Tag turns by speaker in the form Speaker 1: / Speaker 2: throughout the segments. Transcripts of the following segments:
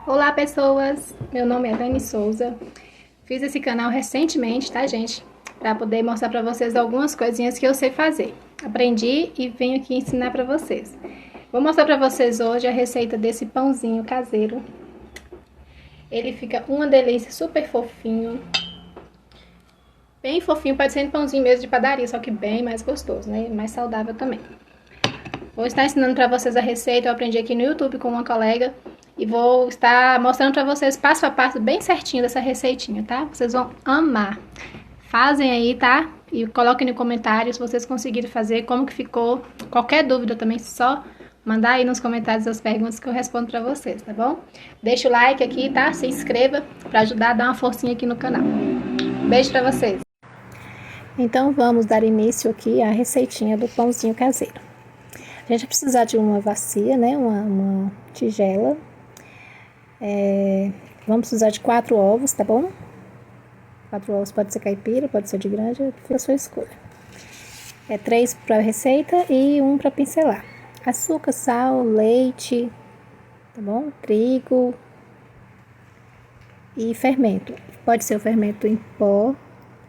Speaker 1: Olá pessoas, meu nome é Dani Souza. Fiz esse canal recentemente, tá gente? Para poder mostrar para vocês algumas coisinhas que eu sei fazer. Aprendi e venho aqui ensinar para vocês. Vou mostrar para vocês hoje a receita desse pãozinho caseiro. Ele fica uma delícia, super fofinho. Bem fofinho, parecendo pãozinho mesmo de padaria, só que bem mais gostoso, né? Mais saudável também. Vou estar ensinando para vocês a receita, eu aprendi aqui no YouTube com uma colega. E vou estar mostrando para vocês passo a passo bem certinho dessa receitinha, tá? Vocês vão amar. Fazem aí, tá? E coloquem no comentário se vocês conseguirem fazer, como que ficou. Qualquer dúvida também, só mandar aí nos comentários as perguntas que eu respondo para vocês, tá bom? Deixa o like aqui, tá? Se inscreva para ajudar a dar uma forcinha aqui no canal. Beijo para vocês. Então vamos dar início aqui à receitinha do pãozinho caseiro. A gente vai precisar de uma bacia, né? Uma tigela. Vamos precisar de 4 ovos, tá bom? 4 ovos, pode ser caipira, pode ser de granja, fica a sua escolha. 3 para receita e 1 para pincelar. Açúcar, sal, leite, tá bom? Trigo e fermento. Pode ser o fermento em pó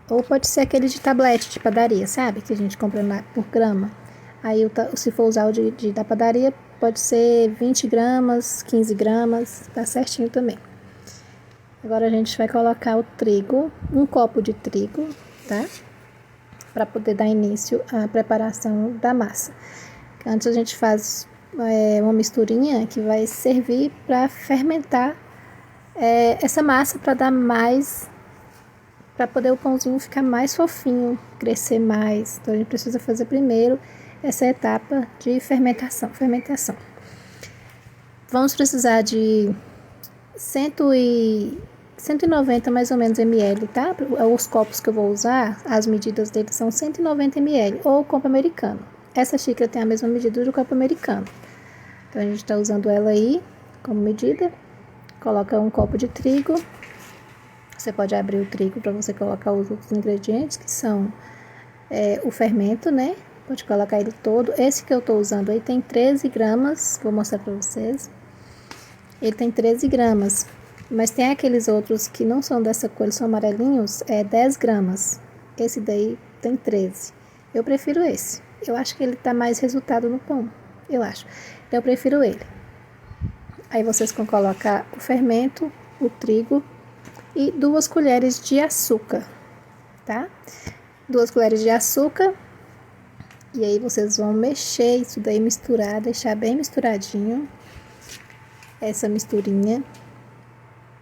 Speaker 1: ou pode ser aquele de tablete de padaria, sabe? Que a gente compra por grama. Aí, se for usar o da padaria, pode ser 20 gramas, 15 gramas, tá certinho também. Agora a gente vai colocar o trigo, 1 copo de trigo, tá? Para poder dar início à preparação da massa. Antes a gente faz uma misturinha que vai servir para fermentar essa massa para dar mais, para poder o pãozinho ficar mais fofinho, crescer mais. Então a gente precisa fazer primeiro essa etapa de fermentação. Vamos precisar de 190 mais ou menos ml, tá? Os copos que eu vou usar, as medidas deles são 190 ml ou copo americano. Essa xícara tem a mesma medida do copo americano. Então a gente está usando ela aí como medida. Coloca 1 copo de trigo. Você pode abrir o trigo para você colocar os outros ingredientes, que são o fermento, né? Pode colocar ele todo. Esse que eu tô usando aí tem 13 gramas. Vou mostrar pra vocês. Ele tem 13 gramas. Mas tem aqueles outros que não são dessa cor, eles são amarelinhos, 10 gramas. Esse daí tem 13. Eu prefiro esse. Eu acho que ele dá mais resultado no pão. Eu acho. Então eu prefiro ele. Aí vocês vão colocar o fermento, o trigo e 2 colheres de açúcar, tá? 2 colheres de açúcar. E aí vocês vão mexer isso daí, misturar, deixar bem misturadinho essa misturinha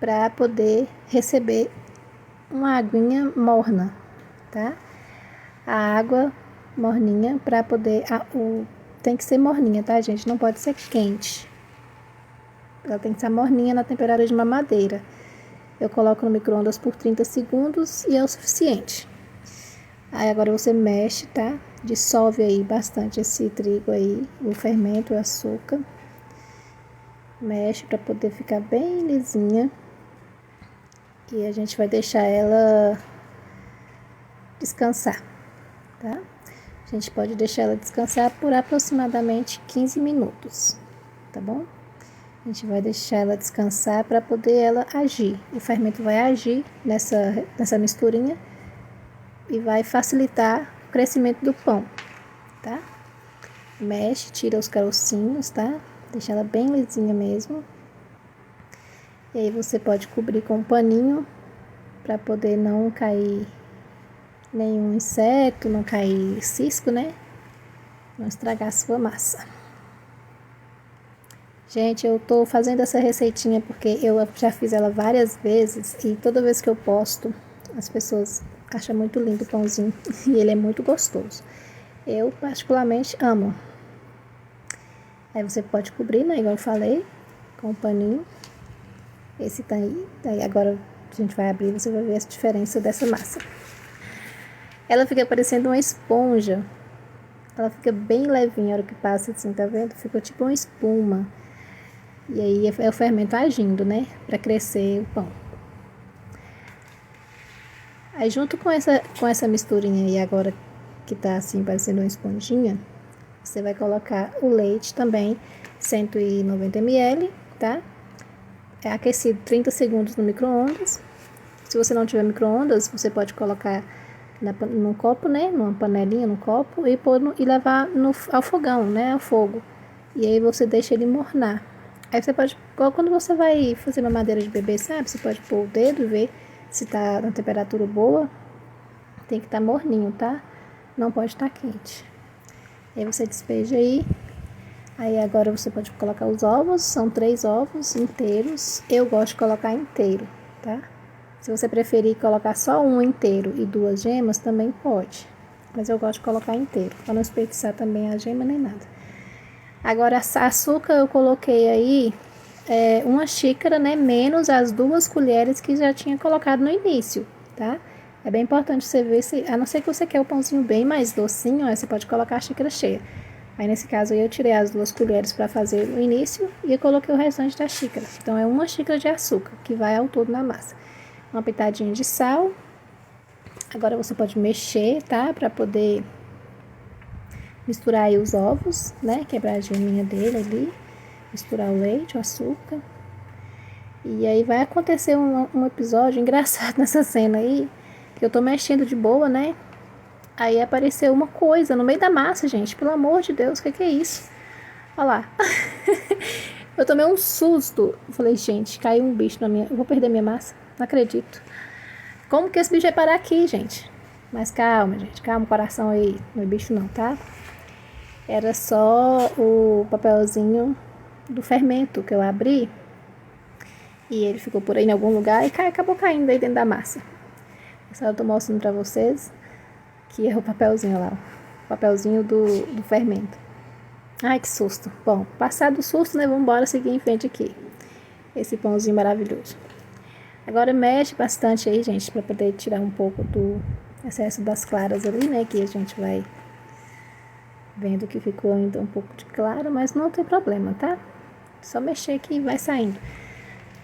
Speaker 1: para poder receber uma aguinha morna, tá? A água morninha para poder, tem que ser morninha, tá, gente? Não pode ser quente. Ela tem que ser morninha na temperatura de mamadeira. Eu coloco no micro-ondas por 30 segundos e é o suficiente. Aí agora você mexe, tá? Dissolve aí bastante esse trigo aí, o fermento, o açúcar. Mexe para poder ficar bem lisinha. E a gente vai deixar ela descansar, tá? A gente pode deixar ela descansar por aproximadamente 15 minutos, tá bom? A gente vai deixar ela descansar para poder ela agir. O fermento vai agir nessa misturinha e vai facilitar o crescimento do pão, tá? Mexe, tira os carocinhos, tá? Deixa ela bem lisinha mesmo. E aí você pode cobrir com um paninho para poder não cair nenhum inseto, não cair cisco, né? Não estragar a sua massa. Gente, eu tô fazendo essa receitinha porque eu já fiz ela várias vezes e toda vez que eu posto, as pessoas acham muito lindo o pãozinho e ele é muito gostoso. Eu particularmente amo. Aí você pode cobrir, né, igual eu falei, com um paninho. Esse tá aí agora a gente vai abrir, você vai ver a diferença dessa massa. Ela fica parecendo uma esponja. Ela fica bem levinha a hora que passa assim, tá vendo? Fica tipo uma espuma. E aí é o fermento agindo, né? Pra crescer o pão. Aí junto com essa misturinha aí agora que tá assim parecendo uma esponjinha, você vai colocar o leite também, 190 ml, tá? é aquecido 30 segundos no micro-ondas. Se você não tiver micro-ondas, você pode colocar num copo, né? Numa panelinha, num copo, e levar ao fogão, né? Ao fogo. E aí você deixa ele mornar. Aí você pode, igual quando você vai fazer mamadeira de bebê, sabe? Você pode pôr o dedo e ver se tá na temperatura boa. Tem que estar morninho, tá? Não pode estar quente. Aí você despeja aí. Aí agora você pode colocar os ovos. São 3 ovos inteiros. Eu gosto de colocar inteiro, tá? Se você preferir colocar só um inteiro e 2 gemas, também pode. Mas eu gosto de colocar inteiro, para não desperdiçar também a gema nem nada. Agora, açúcar eu coloquei aí 1 xícara, né? Menos as 2 colheres que já tinha colocado no início, tá? É bem importante você ver se, a não ser que você quer o pãozinho bem mais docinho, aí você pode colocar a xícara cheia. Aí nesse caso eu tirei as 2 colheres para fazer no início e eu coloquei o restante da xícara. Então é 1 xícara de açúcar que vai ao todo na massa. Uma pitadinha de sal. Agora você pode mexer, tá? Para poder misturar aí os ovos, né? Quebrar a geminha dele ali. Misturar o leite, o açúcar. E aí vai acontecer um episódio engraçado nessa cena aí. Que eu tô mexendo de boa, né? Aí apareceu uma coisa no meio da massa, gente. Pelo amor de Deus, o que é isso? Olha lá. Eu tomei um susto. Eu falei, gente, caiu um bicho na minha... Eu vou perder minha massa. Não acredito. Como que esse bicho vai parar aqui, gente? Mas calma, gente. Calma o coração aí. Não é bicho não, tá? Era só o papelzinho do fermento que eu abri. E ele ficou por aí em algum lugar e acabou caindo aí dentro da massa. Só eu tô mostrando pra vocês que é o papelzinho lá. O papelzinho do fermento. Ai, que susto. Bom, passado o susto, né? Vamos embora seguir em frente aqui. Esse pãozinho maravilhoso. Agora mexe bastante aí, gente, para poder tirar um pouco do excesso das claras ali, né? Que a gente vai vendo que ficou ainda um pouco de clara, mas não tem problema, tá? Só mexer que vai saindo.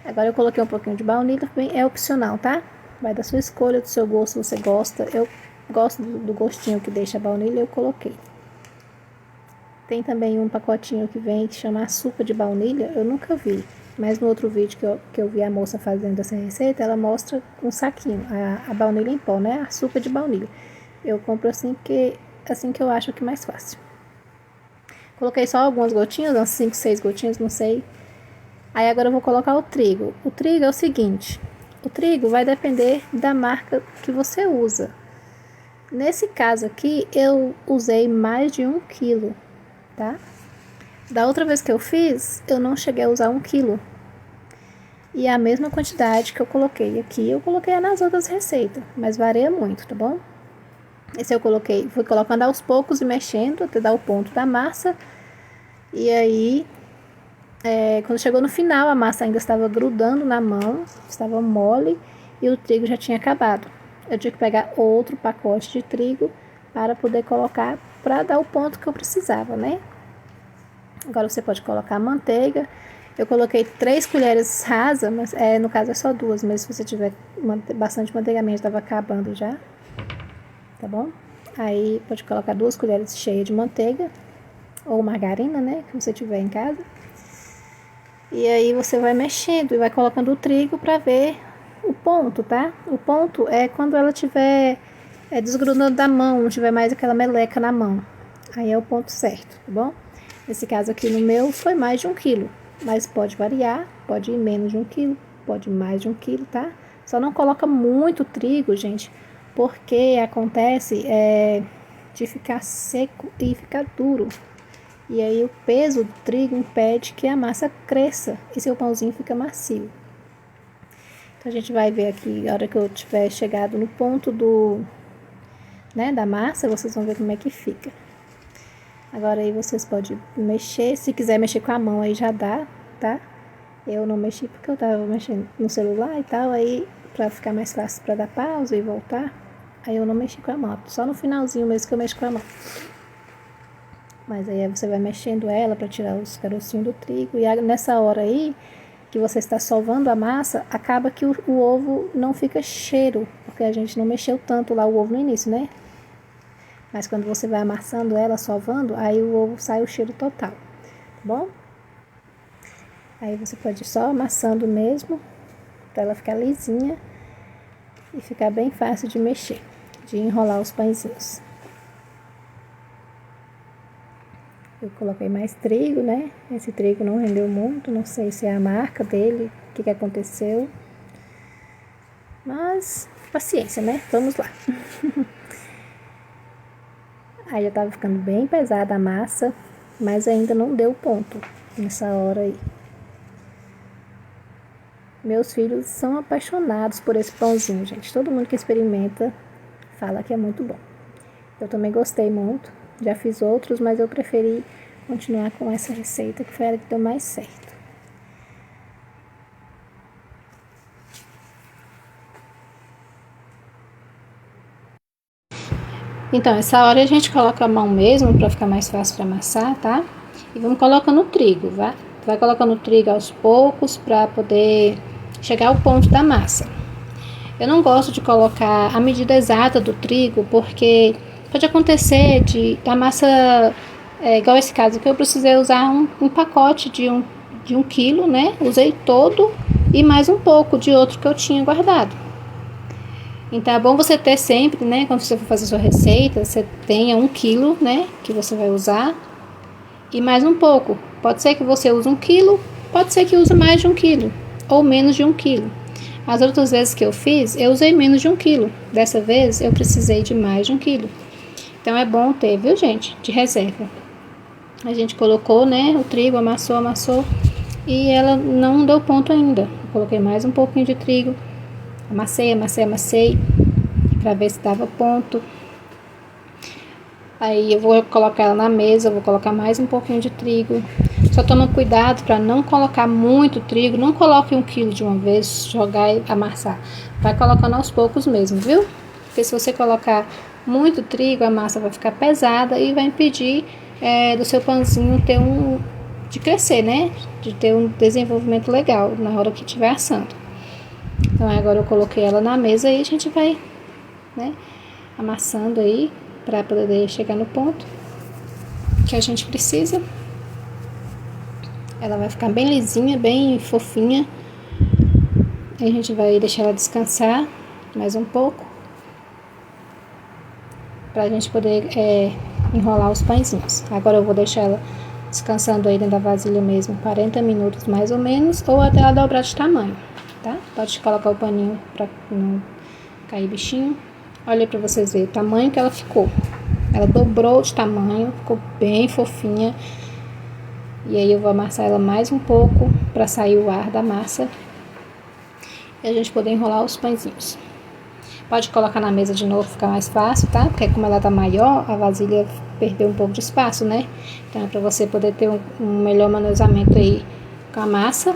Speaker 1: Agora eu coloquei um pouquinho de baunilha, é opcional, tá? Vai da sua escolha, do seu gosto, se você gosta. Eu gosto do gostinho que deixa a baunilha, eu coloquei. Tem também um pacotinho que vem que chama açúcar de baunilha, eu nunca vi. Mas no outro vídeo que eu vi a moça fazendo essa receita, ela mostra um saquinho, a baunilha em pó, né? Açúcar de baunilha. Eu compro assim porque assim que eu acho que é mais fácil. Coloquei só algumas gotinhas, umas 5, 6 gotinhas, não sei. Aí agora eu vou colocar o trigo. O trigo é o seguinte, o trigo vai depender da marca que você usa. Nesse caso aqui, eu usei mais de 1 quilo, tá? Da outra vez que eu fiz, eu não cheguei a usar 1 quilo. E a mesma quantidade que eu coloquei aqui, eu coloquei nas outras receitas. Mas varia muito, tá bom? Esse eu coloquei, fui colocando aos poucos e mexendo até dar o ponto da massa. E aí, quando chegou no final, a massa ainda estava grudando na mão, estava mole e o trigo já tinha acabado. Eu tinha que pegar outro pacote de trigo para poder colocar, para dar o ponto que eu precisava, né? Agora você pode colocar manteiga. Eu coloquei 3 colheres rasas, mas no caso é só 2, mas se você tiver bastante manteiga, a minha estava acabando já. Tá bom? Aí pode colocar 2 colheres cheias de manteiga ou margarina, né, que você tiver em casa. E aí você vai mexendo e vai colocando o trigo para ver o ponto, tá? O ponto é quando ela tiver desgrudando da mão, não tiver mais aquela meleca na mão. Aí é o ponto certo, tá bom? Nesse caso aqui no meu foi mais de 1 quilo, mas pode variar, pode ir menos de 1 quilo, pode ir mais de 1 quilo, tá? Só não coloca muito trigo, gente, porque acontece de ficar seco e ficar duro. E aí o peso do trigo impede que a massa cresça e seu pãozinho fica macio. Então a gente vai ver aqui, a hora que eu tiver chegado no ponto da massa, vocês vão ver como é que fica. Agora aí vocês podem mexer, se quiser mexer com a mão aí já dá, tá? Eu não mexi porque eu tava mexendo no celular e tal, aí pra ficar mais fácil pra dar pausa e voltar, aí eu não mexi com a mão, só no finalzinho mesmo que eu mexo com a mão. Mas aí você vai mexendo ela pra tirar os carocinhos do trigo, e nessa hora aí que você está sovando a massa, acaba que o ovo não fica cheiro, porque a gente não mexeu tanto lá o ovo no início, né? Mas quando você vai amassando ela, sovando, aí o ovo sai o cheiro total, tá bom? Aí você pode ir só amassando mesmo, para ela ficar lisinha e ficar bem fácil de mexer, de enrolar os pãezinhos. Eu coloquei mais trigo, né? Esse trigo não rendeu muito, não sei se é a marca dele, o que aconteceu. Mas, paciência, né? Vamos lá. Aí já tava ficando bem pesada a massa, mas ainda não deu ponto nessa hora aí. Meus filhos são apaixonados por esse pãozinho, gente. Todo mundo que experimenta fala que é muito bom. Eu também gostei muito. Já fiz outros, mas eu preferi continuar com essa receita, que foi a que deu mais certo. Então, essa hora a gente coloca a mão mesmo, para ficar mais fácil de amassar, tá? E vamos colocando o trigo, vai colocando o trigo aos poucos, para poder chegar ao ponto da massa. Eu não gosto de colocar a medida exata do trigo, porque pode acontecer da massa, igual esse caso que eu precisei usar um pacote de um quilo, né? Usei todo e mais um pouco de outro que eu tinha guardado. Então é bom você ter sempre, né? Quando você for fazer sua receita, você tenha 1 quilo, né? Que você vai usar e mais um pouco. Pode ser que você use 1 quilo, pode ser que use mais de 1 quilo ou menos de 1 quilo. As outras vezes que eu fiz, eu usei menos de 1 quilo. Dessa vez, eu precisei de mais de 1 quilo. Então, é bom ter, viu, gente? De reserva. A gente colocou, né, o trigo, amassou. E ela não deu ponto ainda. Eu coloquei mais um pouquinho de trigo. Amassei. Pra ver se dava ponto. Aí, eu vou colocar ela na mesa. Vou colocar mais um pouquinho de trigo. Só toma cuidado para não colocar muito trigo. Não coloque 1 quilo de uma vez, jogar e amassar. Vai colocando aos poucos mesmo, viu? Porque se você colocar muito trigo, a massa vai ficar pesada e vai impedir do seu pãozinho de crescer, né? De ter um desenvolvimento legal na hora que estiver assando. Então agora eu coloquei ela na mesa e a gente vai, né, amassando aí para poder chegar no ponto que a gente precisa. Ela vai ficar bem lisinha, bem fofinha. A gente vai deixar ela descansar mais um pouco, pra gente poder enrolar os pãezinhos. Agora eu vou deixar ela descansando aí dentro da vasilha mesmo, 40 minutos mais ou menos, ou até ela dobrar de tamanho, tá? Pode colocar o paninho pra não cair bichinho. Olha aí pra vocês verem o tamanho que ela ficou. Ela dobrou de tamanho, ficou bem fofinha. E aí eu vou amassar ela mais um pouco para sair o ar da massa e a gente poder enrolar os pãezinhos. Pode colocar na mesa de novo, ficar mais fácil, tá? Porque como ela tá maior, a vasilha perdeu um pouco de espaço, né? Então é para você poder ter um melhor manuseamento aí com a massa,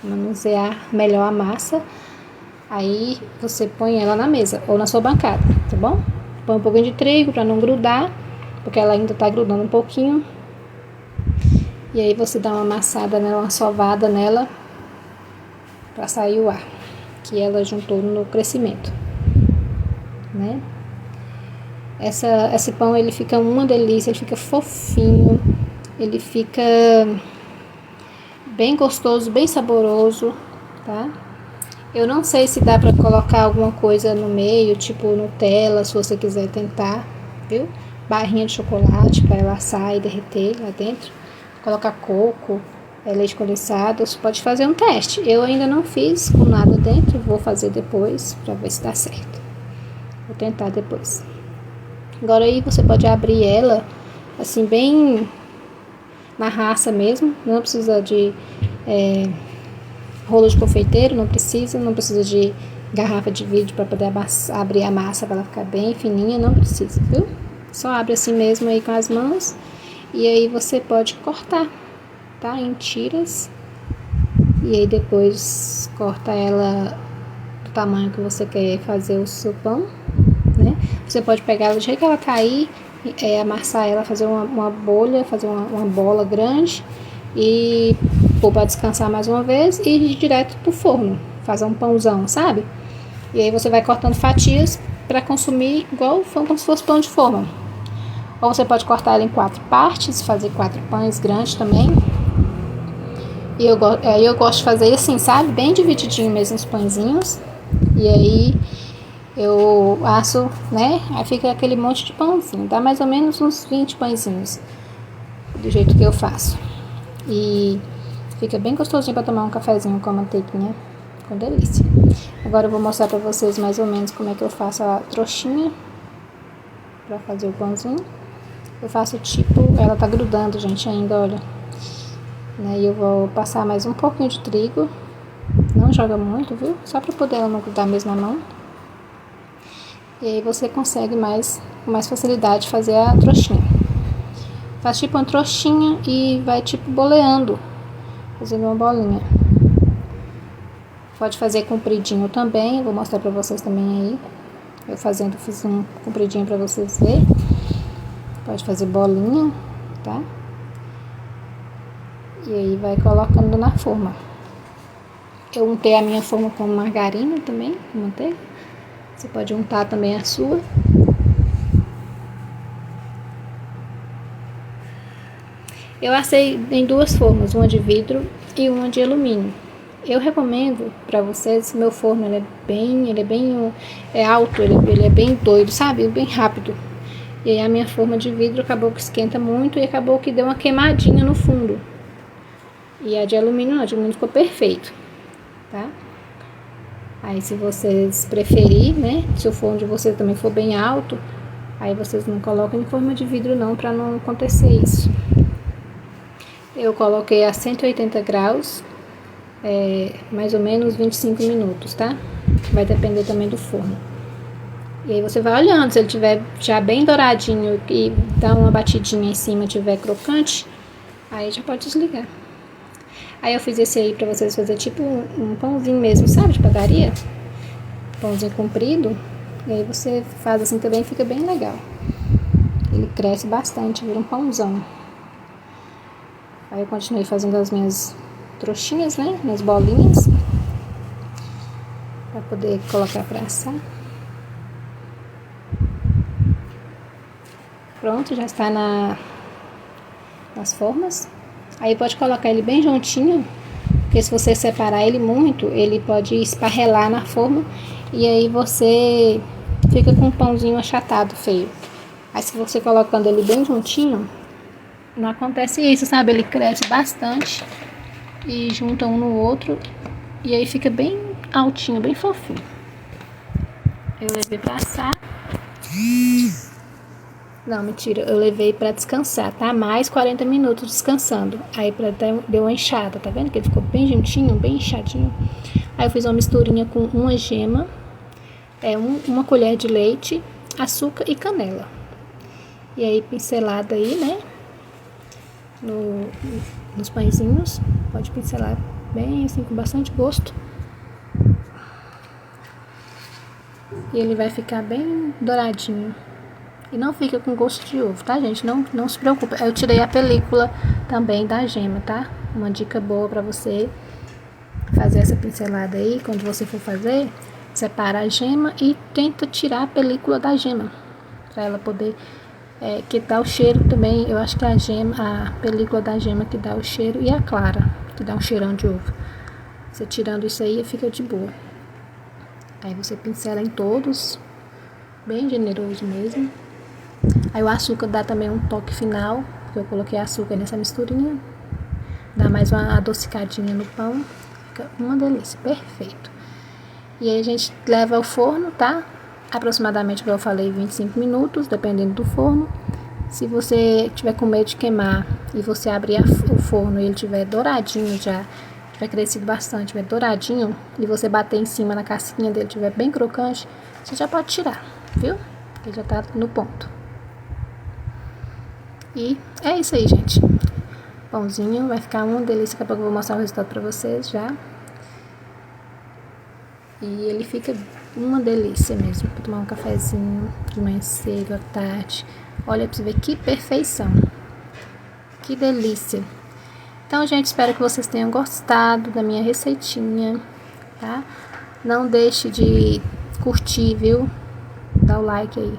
Speaker 1: manusear melhor a massa. Aí você põe ela na mesa ou na sua bancada, tá bom? Põe um pouquinho de trigo para não grudar, porque ela ainda tá grudando um pouquinho. E aí você dá uma amassada nela, uma sovada nela, para sair o ar que ela juntou no crescimento, né? Esse pão, ele fica uma delícia, ele fica fofinho, ele fica bem gostoso, bem saboroso, tá? Eu não sei se dá para colocar alguma coisa no meio, tipo Nutella, se você quiser tentar, viu? Barrinha de chocolate para ela assar e derreter lá dentro. Colocar coco, leite condensado, você pode fazer um teste. Eu ainda não fiz com nada dentro, vou fazer depois para ver se dá certo. Vou tentar depois. Agora aí você pode abrir ela assim bem na raça mesmo, não precisa de rolo de confeiteiro, não precisa de garrafa de vidro para poder abrir a massa para ela ficar bem fininha, não precisa, viu? Só abre assim mesmo aí com as mãos. E aí você pode cortar, tá? Em tiras. E aí depois corta ela do tamanho que você quer fazer o seu pão, né? Você pode pegar ela do jeito que ela cair, amassar ela, fazer uma bolha, fazer uma bola grande e pôr para descansar mais uma vez e ir direto pro forno, fazer um pãozão, sabe? E aí você vai cortando fatias para consumir igual como se fosse pão de forma. Ou você pode cortar ela em 4 partes, fazer 4 pães grandes também. E eu gosto de fazer assim, sabe? Bem divididinho mesmo os pãezinhos. E aí eu asso, né? Aí fica aquele monte de pãozinho. Dá mais ou menos uns 20 pãezinhos. Do jeito que eu faço. E fica bem gostosinho para tomar um cafezinho com a manteiguinha. Com delícia. Agora eu vou mostrar para vocês mais ou menos como é que eu faço a trouxinha. Pra fazer o pãozinho. Eu faço tipo... Ela tá grudando, gente, ainda, olha. E eu vou passar mais um pouquinho de trigo. Não joga muito, viu? Só pra poder ela não grudar mesmo na mão. E aí você consegue com mais facilidade fazer a trouxinha. Faz tipo uma trouxinha e vai tipo boleando. Fazendo uma bolinha. Pode fazer compridinho também. Vou mostrar pra vocês também aí. Eu fiz um compridinho pra vocês verem. Pode fazer bolinha, tá? E aí vai colocando na forma. Eu untei a minha forma com margarina também, com manteiga. Você pode untar também a sua. Eu assei em duas formas, uma de vidro e uma de alumínio. Eu recomendo para vocês, meu forno ele é bem alto, ele é bem doido, sabe? Bem rápido. E aí a minha forma de vidro acabou que esquenta muito e acabou que deu uma queimadinha no fundo. E a de alumínio não, a de alumínio ficou perfeito, tá? Aí se vocês preferirem, né, se o forno de vocês também for bem alto, aí vocês não colocam em forma de vidro não, para não acontecer isso. Eu coloquei a 180 graus, mais ou menos 25 minutos, tá? Vai depender também do forno. E aí você vai olhando, se ele tiver já bem douradinho e dá uma batidinha em cima, tiver crocante, aí já pode desligar. Aí eu fiz esse aí pra vocês fazer tipo um pãozinho mesmo, sabe, de padaria? Pãozinho comprido. E aí você faz assim também, fica bem legal. Ele cresce bastante, vira um pãozão. Aí eu continuei fazendo as minhas trouxinhas, né, minhas bolinhas. Pra poder colocar pra assar. Pronto, já está nas formas. Aí pode colocar ele bem juntinho, porque se você separar ele muito, ele pode esparrelar na forma e aí você fica com um pãozinho achatado, feio. Aí se você colocando ele bem juntinho, não acontece isso, sabe? Ele cresce bastante e junta um no outro e aí fica bem altinho, bem fofinho. Eu levei pra assar. Não, mentira, eu levei pra descansar, tá? Mais 40 minutos descansando. Aí deu uma enxada, tá vendo? Que ele ficou bem juntinho, bem inchadinho. Aí eu fiz uma misturinha com uma gema, uma colher de leite, açúcar e canela. E aí pincelada aí, né? Nos pãezinhos. Pode pincelar bem assim, com bastante gosto. E ele vai ficar bem douradinho. E não fica com gosto de ovo, tá, gente? Não se preocupe. Eu tirei a película também da gema, tá? Uma dica boa pra você fazer essa pincelada aí. Quando você for fazer, separa a gema e tenta tirar a película da gema. Pra ela poder... que dá o cheiro também. Eu acho que a película da gema que dá o cheiro. E a clara, que dá um cheirão de ovo. Você tirando isso aí, fica de boa. Aí você pincela em todos. Bem generoso mesmo. Aí o açúcar dá também um toque final, porque eu coloquei açúcar nessa misturinha. Dá mais uma adocicadinha no pão. Fica uma delícia, perfeito. E aí a gente leva ao forno, tá? Aproximadamente, como eu falei, 25 minutos, dependendo do forno. Se você tiver com medo de queimar e você abrir o forno e ele tiver douradinho já, tiver crescido bastante, tiver douradinho, e você bater em cima na casquinha dele, tiver bem crocante, você já pode tirar, viu? Ele já tá no ponto. E é isso aí, gente. Pãozinho, vai ficar uma delícia. Daqui a pouco eu vou mostrar o resultado pra vocês já. E ele fica uma delícia mesmo, pra tomar um cafezinho de manhã cedo, à tarde. Olha pra você ver que perfeição. Que delícia. Então, gente, espero que vocês tenham gostado da minha receitinha, tá? Não deixe de curtir, viu? Dá o like aí.